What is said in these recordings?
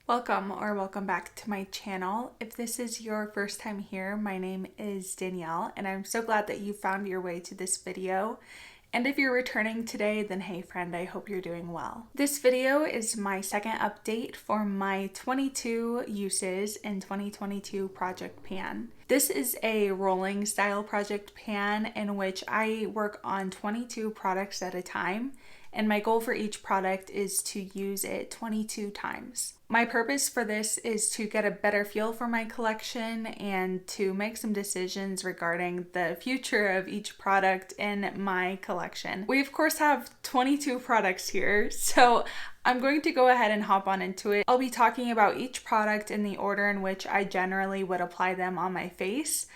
Welcome back to my channel. If this is your first time here, my name is Danielle and I'm so glad that you found your way to this video. And if you're returning today, then hey friend, I hope you're doing well. This video is my second update for my 22 uses in 2022 project pan. This is a rolling style project pan in which I work on 22 products at a time. And my goal for each product is to use it 22 times. My purpose for this is to get a better feel for my collection and to make some decisions regarding the future of each product in my collection. We of course have 22 products here, so I'm going to go ahead and hop on into it. I'll be talking about each product in the order in which I generally would apply them on my face.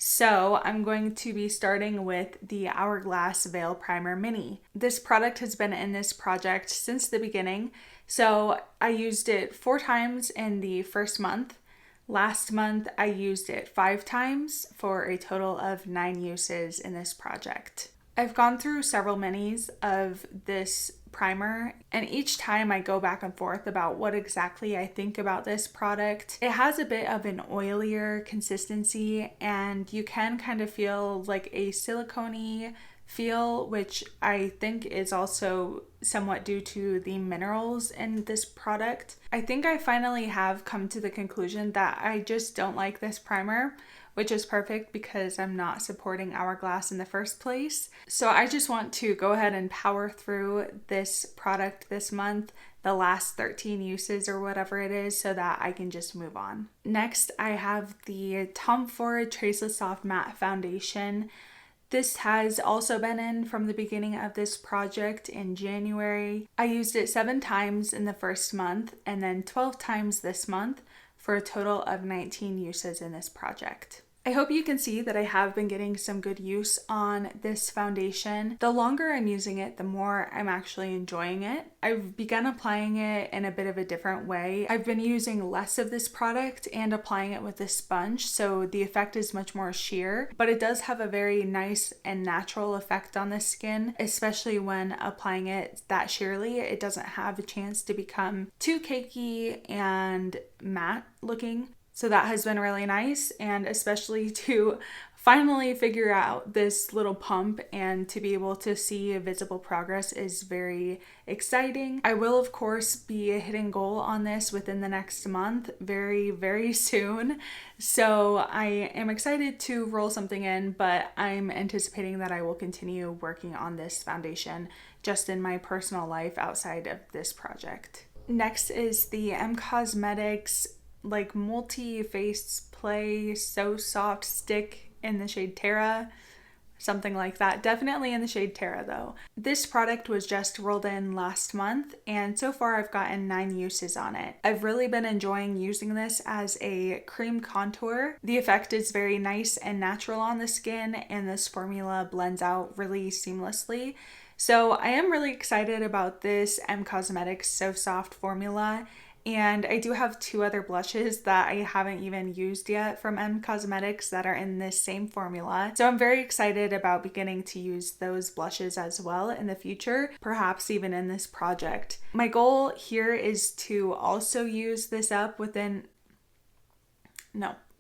So I'm going to be starting with the Hourglass Veil Primer Mini. This product has been in this project since the beginning. So I used it 4 times in the first month. Last month I used it 5 times for a total of 9 uses in this project. I've gone through several minis of this primer, and each time I go back and forth about what exactly I think about this product. It has a bit of an oilier consistency, and you can kind of feel like a silicone-y feel, which I think is also somewhat due to the minerals in this product. I think I finally have come to the conclusion that I just don't like this primer, which is perfect because I'm not supporting Hourglass in the first place. So I just want to go ahead and power through this product this month, the last 13 uses or whatever it is, so that I can just move on. Next, I have the Tom Ford Traceless Soft Matte Foundation. This has also been in from the beginning of this project in January. I used it 7 times in the first month and then 12 times this month for a total of 19 uses in this project. I hope you can see that I have been getting some good use on this foundation. The longer I'm using it, the more I'm actually enjoying it. I've begun applying it in a bit of a different way. I've been using less of this product and applying it with a sponge, so the effect is much more sheer, but it does have a very nice and natural effect on the skin, especially when applying it that sheerly. It doesn't have a chance to become too cakey and matte looking. So that has been really nice, and especially to finally figure out this little pump and to be able to see visible progress is very exciting. I will of course be hitting goal on this within the next month, very soon. So I am excited to roll something in, but I'm anticipating that I will continue working on this foundation just in my personal life outside of this project. Next is the Cosmetics like multi-face play So Soft stick in the shade Terra, something like that. Definitely in the shade Terra though. This product was just rolled in last month, and so far I've gotten 9 uses on it. I've really been enjoying using this as a cream contour. The effect is very nice and natural on the skin, and this formula blends out really seamlessly. So I am really excited about this Cosmetics So Soft formula. And I do have 2 other blushes that I haven't even used yet from Cosmetics that are in this same formula. So I'm very excited about beginning to use those blushes as well in the future, perhaps even in this project. My goal here is to also use this up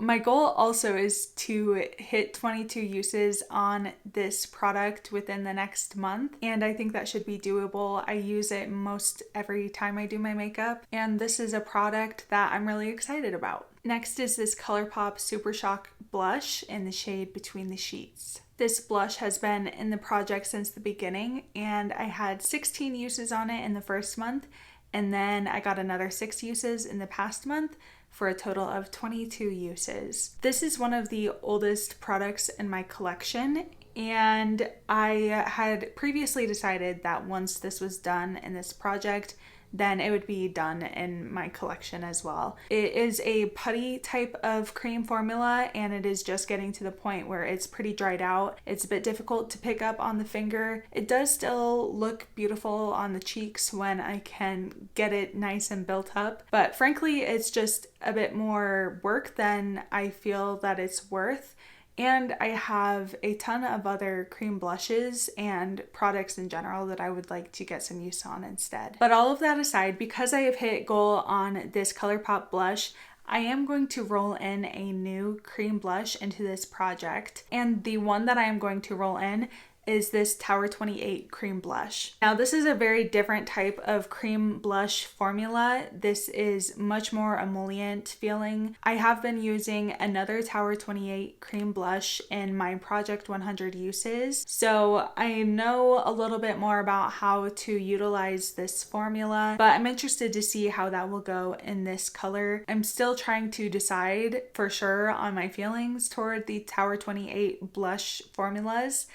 My goal also is to hit 22 uses on this product within the next month, and I think that should be doable. I use it most every time I do my makeup, and this is a product that I'm really excited about. Next is this ColourPop Super Shock blush in the shade Between the Sheets. This blush has been in the project since the beginning, and I had 16 uses on it in the first month, and then I got another 6 uses in the past month, for a total of 22 uses. This is one of the oldest products in my collection, and I had previously decided that once this was done in this project, then it would be done in my collection as well. It is a putty type of cream formula, and it is just getting to the point where it's pretty dried out. It's a bit difficult to pick up on the finger. It does still look beautiful on the cheeks when I can get it nice and built up, but frankly it's just a bit more work than I feel that it's worth. And I have a ton of other cream blushes and products in general that I would like to get some use on instead. But all of that aside, because I have hit goal on this ColourPop blush, I am going to roll in a new cream blush into this project. And the one that I am going to roll in is this Tower 28 cream blush. Now this is a very different type of cream blush formula. This is much more emollient feeling. I have been using another Tower 28 cream blush in my Project 100 uses, so I know a little bit more about how to utilize this formula, but I'm interested to see how that will go in this color. I'm still trying to decide for sure on my feelings toward the Tower 28 blush formulas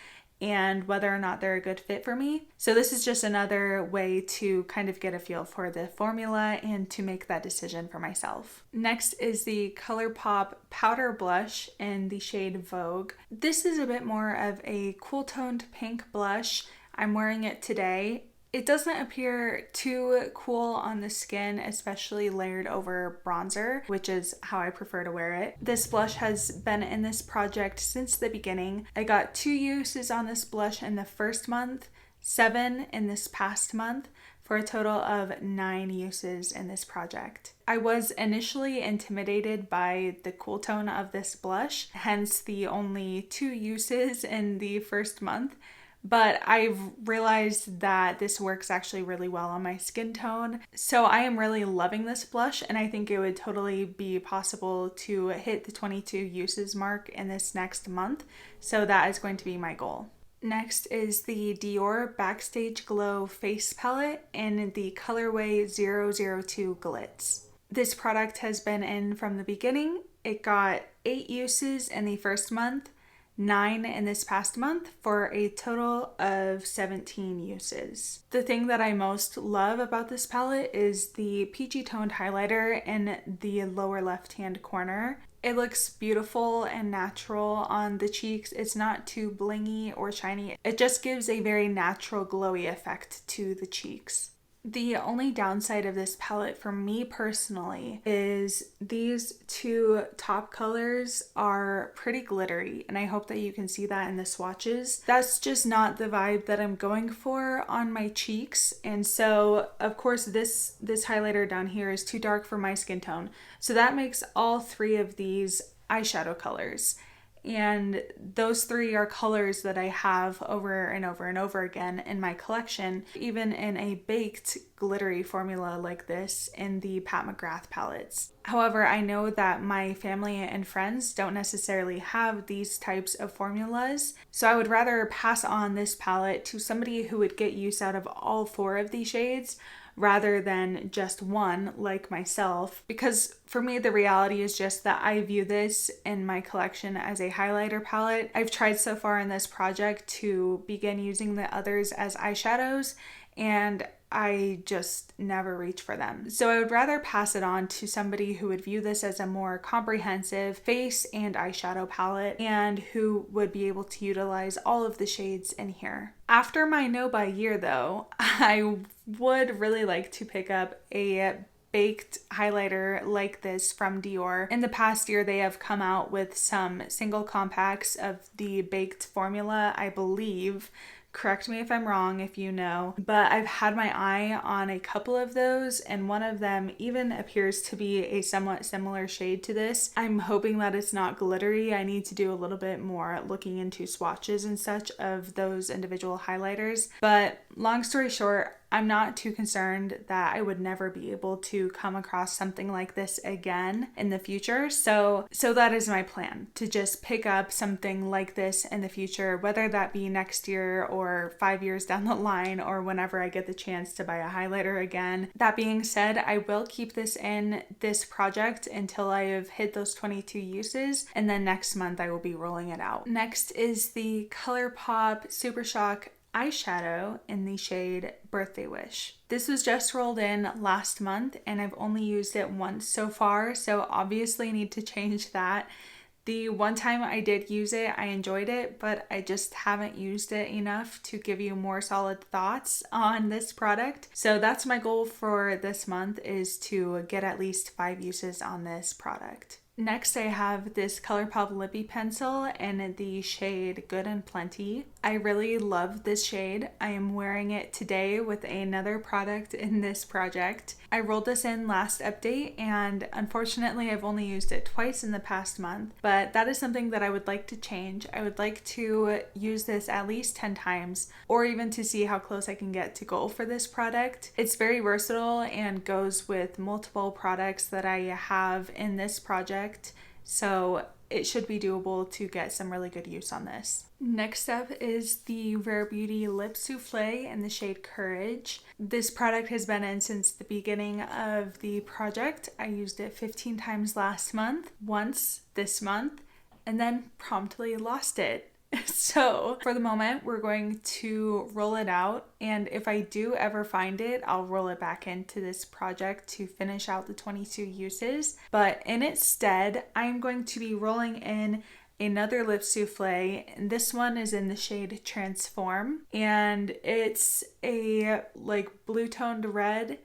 and whether or not they're a good fit for me. So this is just another way to kind of get a feel for the formula and to make that decision for myself. Next is the ColourPop powder blush in the shade Vogue. This is a bit more of a cool toned pink blush. I'm wearing it today. It doesn't appear too cool on the skin, especially layered over bronzer, which is how I prefer to wear it. This blush has been in this project since the beginning. I got 2 uses on this blush in the first month, 7 in this past month, for a total of 9 uses in this project. I was initially intimidated by the cool tone of this blush, hence the only 2 uses in the first month. But I've realized that this works actually really well on my skin tone. So I am really loving this blush, and I think it would totally be possible to hit the 22 uses mark in this next month. So that is going to be my goal. Next is the Dior Backstage Glow Face Palette in the colorway 002 Glitz. This product has been in from the beginning. It got 8 uses in the first month, 9 in this past month, for a total of 17 uses. The thing that I most love about this palette is the peachy toned highlighter in the lower left hand corner. It looks beautiful and natural on the cheeks. It's not too blingy or shiny. It just gives a very natural glowy effect to the cheeks. The only downside of this palette for me personally is these 2 top colors are pretty glittery, and I hope that you can see that in the swatches. That's just not the vibe that I'm going for on my cheeks, and so of course this highlighter down here is too dark for my skin tone. So that makes all 3 of these eyeshadow colors. And those 3 are colors that I have over and over and over again in my collection, even in a baked glittery formula like this in the Pat McGrath palettes. However, I know that my family and friends don't necessarily have these types of formulas, so I would rather pass on this palette to somebody who would get use out of all 4 of these shades rather than just one like myself, because for me the reality is just that I view this in my collection as a highlighter palette. I've tried so far in this project to begin using the others as eyeshadows, and I just never reach for them. So I would rather pass it on to somebody who would view this as a more comprehensive face and eyeshadow palette and who would be able to utilize all of the shades in here. After my no by year though, I would really like to pick up a baked highlighter like this from Dior. In the past year, they have come out with some single compacts of the baked formula, I believe. Correct me if I'm wrong if you know, but I've had my eye on a couple of those, and one of them even appears to be a somewhat similar shade to this. I'm hoping that it's not glittery. I need to do a little bit more looking into swatches and such of those individual highlighters, but long story short, I'm not too concerned that I would never be able to come across something like this again in the future. So that is my plan, to just pick up something like this in the future, whether that be next year or 5 years down the line or whenever I get the chance to buy a highlighter again. That being said, I will keep this in this project until I have hit those 22 uses, and then next month I will be rolling it out. Next is the ColourPop Super Shock eyeshadow in the shade Birthday Wish. This was just rolled in last month and I've only used it once so far, so obviously need to change that. The one time I did use it, I enjoyed it, but I just haven't used it enough to give you more solid thoughts on this product. So that's my goal for this month, is to get at least 5 uses on this product. Next, I have this ColourPop Lippy Pencil in the shade Good and Plenty. I really love this shade. I am wearing it today with another product in this project. I rolled this in last update, and unfortunately I've only used it twice in the past month, but that is something that I would like to change. I would like to use this at least 10 times, or even to see how close I can get to goal for this product. It's very versatile and goes with multiple products that I have in this project, so it should be doable to get some really good use on this. Next up is the Rare Beauty Lip Souffle in the shade Courage. This product has been in since the beginning of the project. I used it 15 times last month, once this month, and then promptly lost it. So for the moment, we're going to roll it out, and if I do ever find it, I'll roll it back into this project to finish out the 22 uses. But in its stead, I'm going to be rolling in another lip souffle, and this one is in the shade Transform, and it's a like blue toned red,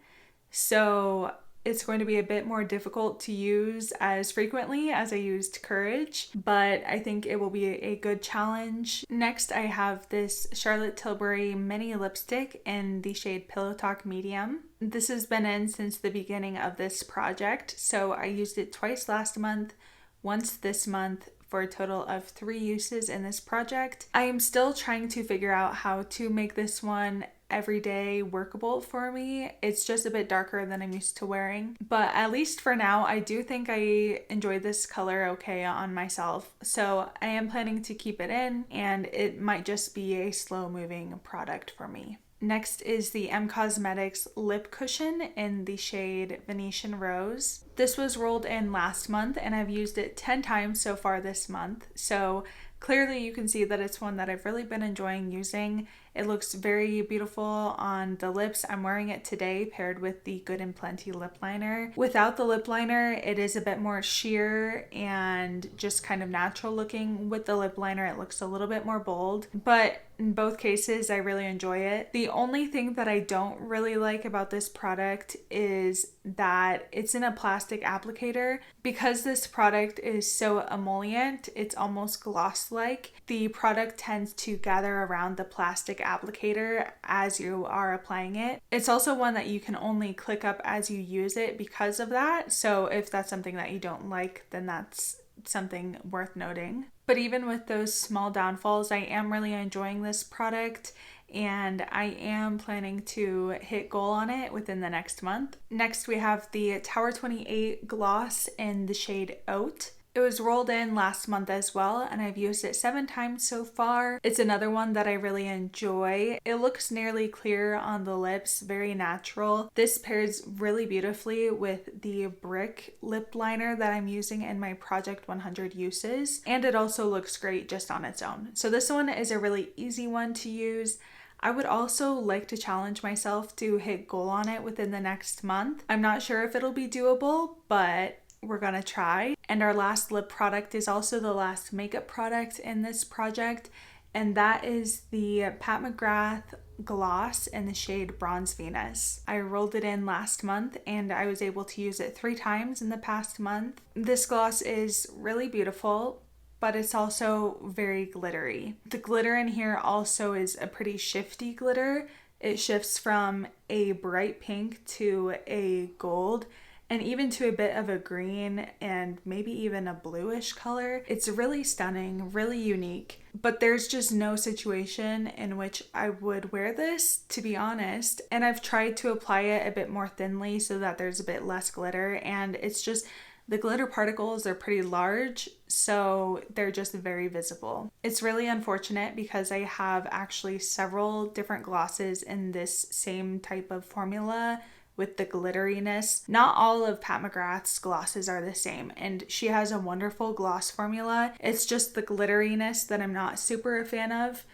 so it's going to be a bit more difficult to use as frequently as I used Courage, but I think it will be a good challenge. Next, I have this Charlotte Tilbury mini lipstick in the shade Pillow Talk Medium. This has been in since the beginning of this project, so I used it twice last month, once this month, for a total of 3 uses in this project. I am still trying to figure out how to make this one everyday workable for me. It's just a bit darker than I'm used to wearing, but at least for now, I do think I enjoyed this color okay on myself, so I am planning to keep it in, and it might just be a slow moving product for me. Next is the M Cosmetics Lip Cushion in the shade Venetian Rose. This was rolled in last month, and I've used it 10 times so far this month, so clearly you can see that it's one that I've really been enjoying using. It looks very beautiful on the lips. I'm wearing it today paired with the Good and Plenty lip liner. Without the lip liner, it is a bit more sheer and just kind of natural looking. With the lip liner, it looks a little bit more bold, but in both cases, I really enjoy it. The only thing that I don't really like about this product is that it's in a plastic applicator. Because this product is so emollient, it's almost gloss-like. The product tends to gather around the plastic applicator as you are applying it. It's also one that you can only click up as you use it because of that. So if that's something that you don't like, then that's something worth noting. But even with those small downfalls, I am really enjoying this product, and I am planning to hit goal on it within the next month. Next, we have the Tower 28 Gloss in the shade Oat. It was rolled in last month as well, and I've used it 7 times so far. It's another one that I really enjoy. It looks nearly clear on the lips, very natural. This pairs really beautifully with the Brick lip liner that I'm using in my Project 100 uses, and it also looks great just on its own. So this one is a really easy one to use. I would also like to challenge myself to hit goal on it within the next month. I'm not sure if it'll be doable, but we're gonna try. And our last lip product is also the last makeup product in this project, and that is the Pat McGrath gloss in the shade Bronze Venus. I rolled it in last month, and I was able to use it 3 times in the past month. This gloss is really beautiful, but it's also very glittery. The glitter in here also is a pretty shifty glitter. It shifts from a bright pink to a gold, and even to a bit of a green and maybe even a bluish color. It's really stunning, really unique, but there's just no situation in which I would wear this, to be honest. And I've tried to apply it a bit more thinly so that there's a bit less glitter, and it's just, the glitter particles are pretty large, so they're just very visible. It's really unfortunate because I have actually several different glosses in this same type of formula with the glitteriness. Not all of Pat McGrath's glosses are the same, and she has a wonderful gloss formula. It's just the glitteriness that I'm not super a fan of.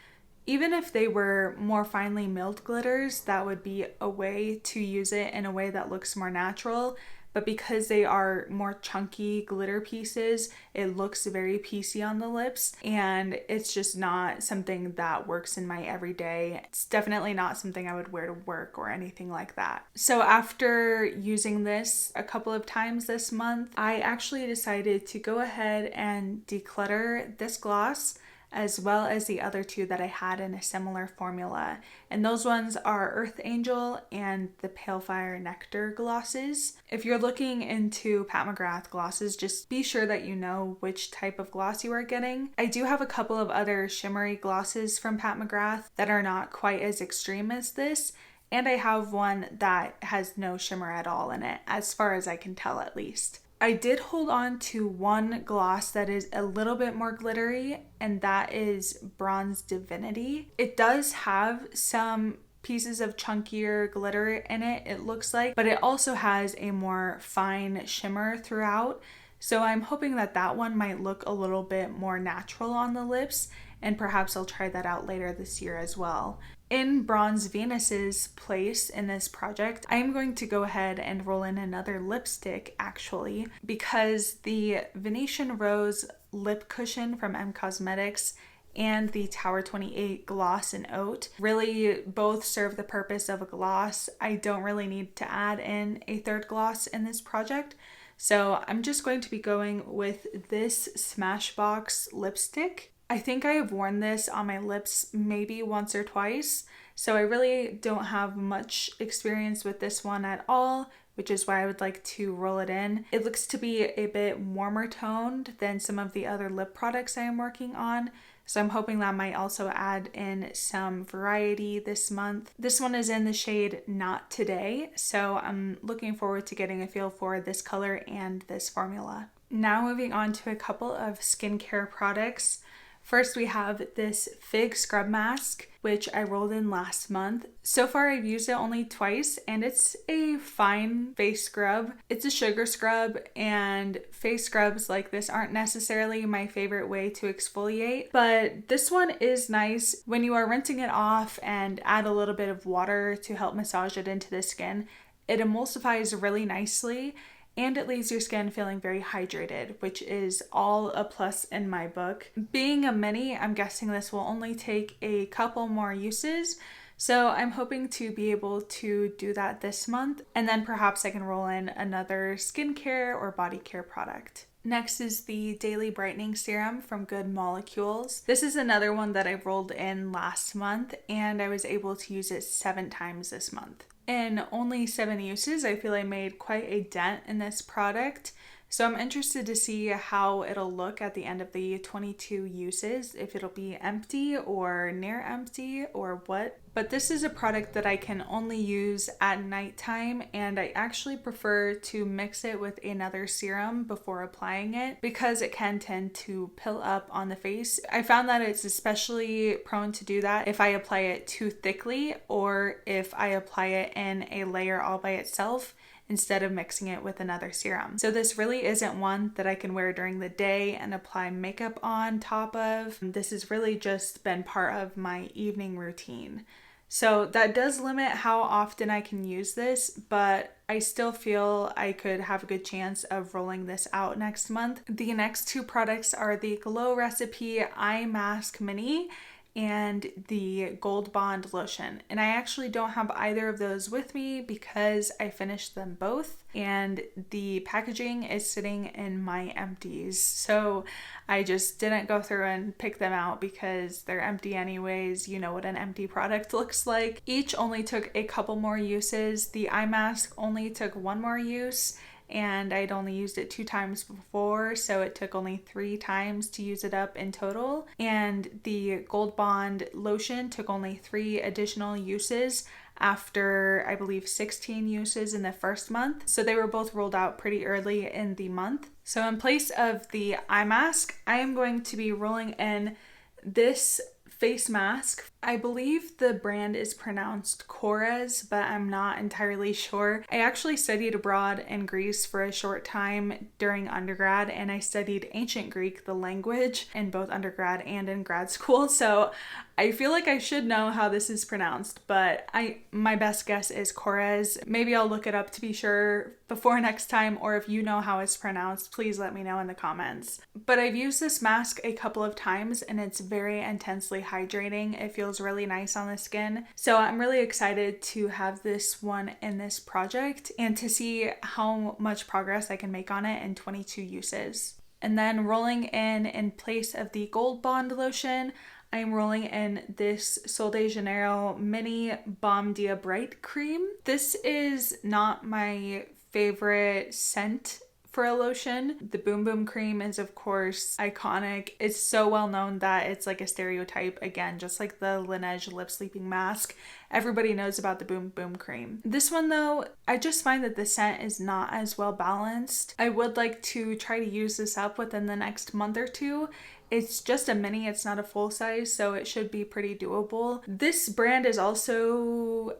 Even if they were more finely milled glitters, that would be a way to use it in a way that looks more natural. but because they are more chunky glitter pieces, it looks very piecey on the lips, and it's just not something that works in my everyday. It's definitely not something I would wear to work or anything like that. So after using this a couple of times this month, I actually decided to go ahead and declutter this gloss as well as the other two that I had in a similar formula. And those ones are Earth Angel and the Pale Fire Nectar glosses. If you're looking into Pat McGrath glosses, just be sure that you know which type of gloss you are getting. I do have a couple of other shimmery glosses from Pat McGrath that are not quite as extreme as this. And I have one that has no shimmer at all in it, as far as I can tell at least. I did hold on to one gloss that is a little bit more glittery, and that is Bronze Divinity. It does have some pieces of chunkier glitter in it, it looks like, but it also has a more fine shimmer throughout. So I'm hoping that that one might look a little bit more natural on the lips, and perhaps I'll try that out later this year as well. In Bronze Venus's place in this project, I am going to go ahead and roll in another lipstick actually, because the Venetian Rose lip cushion from M Cosmetics and the Tower 28 Gloss in Oat really both serve the purpose of a gloss. I don't really need to add in a third gloss in this project. So I'm just going to be going with this Smashbox lipstick. I think I have worn this on my lips maybe once or twice, so I really don't have much experience with this one at all, which is why I would like to roll it in. It looks to be a bit warmer toned than some of the other lip products I am working on, so I'm hoping that might also add in some variety this month. This one is in the shade Not Today, so I'm looking forward to getting a feel for this color and this formula. Now moving on to a couple of skincare products. First, we have this Fig Scrub Mask, which I rolled in last month. So far, I've used it only twice, and it's a fine face scrub. It's a sugar scrub, and face scrubs like this aren't necessarily my favorite way to exfoliate, but this one is nice. When you are rinsing it off and add a little bit of water to help massage it into the skin, it emulsifies really nicely, and it leaves your skin feeling very hydrated, which is all a plus in my book. Being a mini, I'm guessing this will only take a couple more uses, so I'm hoping to be able to do that this month, and then perhaps I can roll in another skincare or body care product. Next is the Daily Brightening Serum from Good Molecules. This is another one that I rolled in last month, and I was able to use it 7 times this month. In only 7 uses, I feel I made quite a dent in this product. So I'm interested to see how it'll look at the end of the 22 uses, if it'll be empty or near empty or what. But this is a product that I can only use at nighttime, and I actually prefer to mix it with another serum before applying it because it can tend to pill up on the face. I found that it's especially prone to do that if I apply it too thickly or if I apply it in a layer all by itself instead of mixing it with another serum. So this really isn't one that I can wear during the day and apply makeup on top of. This has really just been part of my evening routine. So that does limit how often I can use this, but I still feel I could have a good chance of rolling this out next month. The next 2 products are the Glow Recipe Eye Mask Mini and the Gold Bond Lotion. And I actually don't have either of those with me because I finished them both, and the packaging is sitting in my empties. So I just didn't go through and pick them out because they're empty anyways. You know what an empty product looks like. Each only took a couple more uses. The eye mask only took 1 more use, and I'd only used it 2 times before, so it took only 3 times to use it up in total. And the Gold Bond Lotion took only 3 additional uses after, I believe, 16 uses in the first month. So they were both rolled out pretty early in the month. So in place of the eye mask, I am going to be rolling in this face mask. I believe the brand is pronounced Korres, but I'm not entirely sure. I actually studied abroad in Greece for a short time during undergrad, and I studied ancient Greek, the language, in both undergrad and in grad school. So I feel like I should know how this is pronounced, but my best guess is Korres. Maybe I'll look it up to be sure before next time, or if you know how it's pronounced, please let me know in the comments. But I've used this mask a couple of times and it's very intensely hydrating. It feels really nice on the skin. So I'm really excited to have this one in this project and to see how much progress I can make on it in 22 uses. And then rolling in place of the Gold Bond lotion, I'm rolling in this Sol de Janeiro Mini Balm Dia Bright Cream. This is not my favorite scent for a lotion. The Boom Boom Cream is of course iconic. It's so well known that it's like a stereotype, again, just like the Laneige Lip Sleeping Mask. Everybody knows about the Boom Boom Cream. This one though, I just find that the scent is not as well balanced. I would like to try to use this up within the next month or two. It's just a mini, it's not a full size, so it should be pretty doable. This brand is also,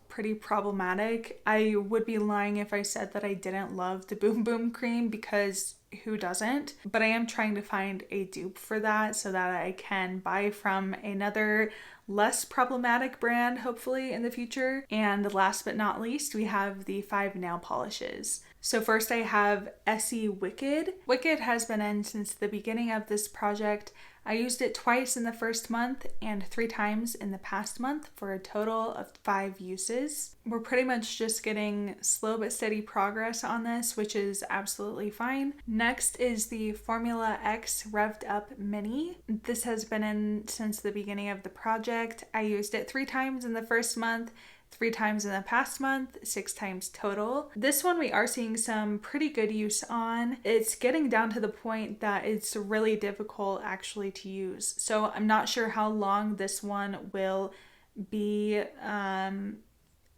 pretty problematic. I would be lying if I said that I didn't love the Boom Boom Cream, because who doesn't? But I am trying to find a dupe for that so that I can buy from another less problematic brand, hopefully in the future. And last but not least, we have the 5 nail polishes. So first I have Essie Wicked. Wicked has been in since the beginning of this project. I used it twice in the first month and 3 times in the past month for a total of 5 uses. We're pretty much just getting slow but steady progress on this, which is absolutely fine. Next is the Formula X Revved Up Mini. This has been in since the beginning of the project. I used it 3 times in the first month, 3 times in the past month, 6 times total. This one we are seeing some pretty good use on. It's getting down to the point that it's really difficult actually to use. So I'm not sure how long this one will be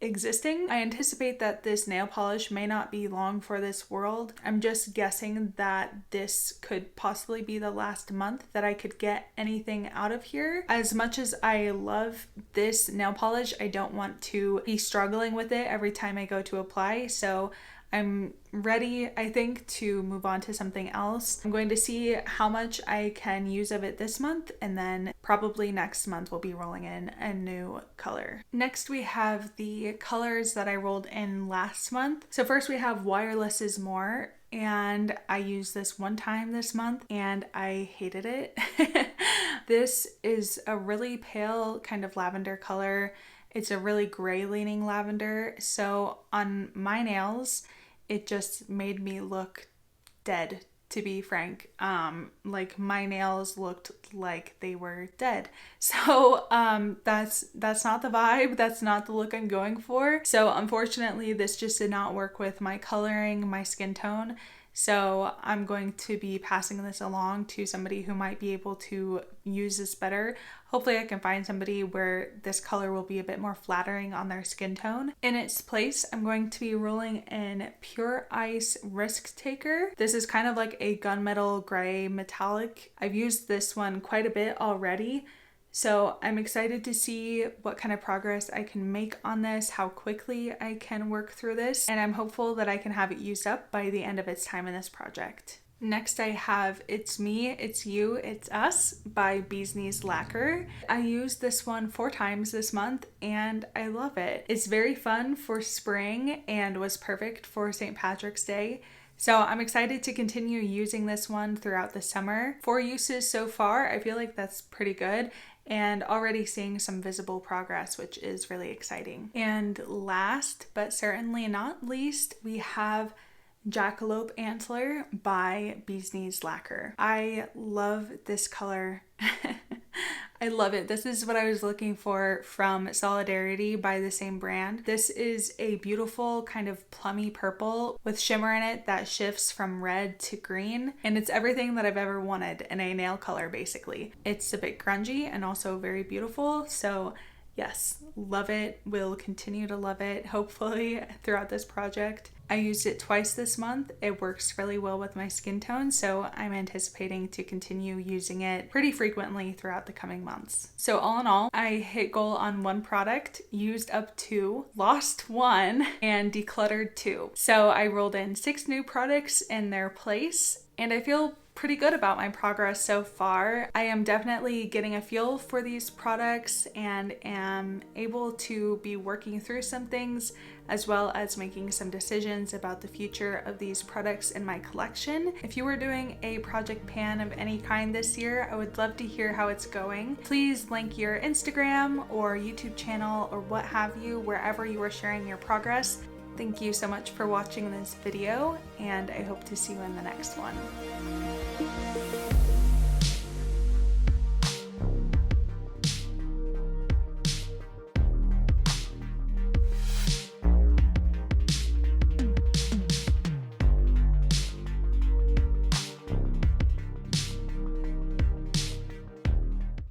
existing. I anticipate that this nail polish may not be long for this world. I'm just guessing that this could possibly be the last month that I could get anything out of here. As much as I love this nail polish, I don't want to be struggling with it every time I go to apply. So I'm ready, I think, to move on to something else. I'm going to see how much I can use of it this month, and then probably next month we'll be rolling in a new color. Next we have the colors that I rolled in last month. So first we have Wireless is More, and I used this 1 time this month and I hated it. This is a really pale kind of lavender color. It's a really gray leaning lavender. So on my nails, it just made me look dead, to be frank. Like my nails looked like they were dead. So that's not the vibe. That's not the look I'm going for. So unfortunately, this just did not work with my coloring, my skin tone. So I'm going to be passing this along to somebody who might be able to use this better. Hopefully I can find somebody where this color will be a bit more flattering on their skin tone. In its place, I'm going to be rolling in Pure Ice Risk Taker. This is kind of like a gunmetal gray metallic. I've used this one quite a bit already. So I'm excited to see what kind of progress I can make on this, how quickly I can work through this, and I'm hopeful that I can have it used up by the end of its time in this project. Next I have It's Me, It's You, It's Us by Bee's Knees Lacquer. I used this one 4 times this month and I love it. It's very fun for spring and was perfect for St. Patrick's Day. So I'm excited to continue using this one throughout the summer. 4 uses so far, I feel like that's pretty good, and already seeing some visible progress, which is really exciting. And last, but certainly not least, we have Jackalope Antler by Bee's Knees Lacquer. I love this color. I love it. This is what I was looking for from Solidarity by the same brand. This is a beautiful kind of plummy purple with shimmer in it that shifts from red to green. And it's everything that I've ever wanted in a nail color, basically. It's a bit grungy and also very beautiful. So yes, love it. Will continue to love it, hopefully, throughout this project. I used it twice this month. It works really well with my skin tone, so I'm anticipating to continue using it pretty frequently throughout the coming months. So all in all, I hit goal on 1 product, used up 2, lost 1, and decluttered 2. So I rolled in 6 new products in their place, and I feel pretty good about my progress so far. I am definitely getting a feel for these products and am able to be working through some things, as well as making some decisions about the future of these products in my collection. If you were doing a project pan of any kind this year, I would love to hear how it's going. Please link your Instagram or YouTube channel or what have you wherever you are sharing your progress. Thank you so much for watching this video, and I hope to see you in the next one.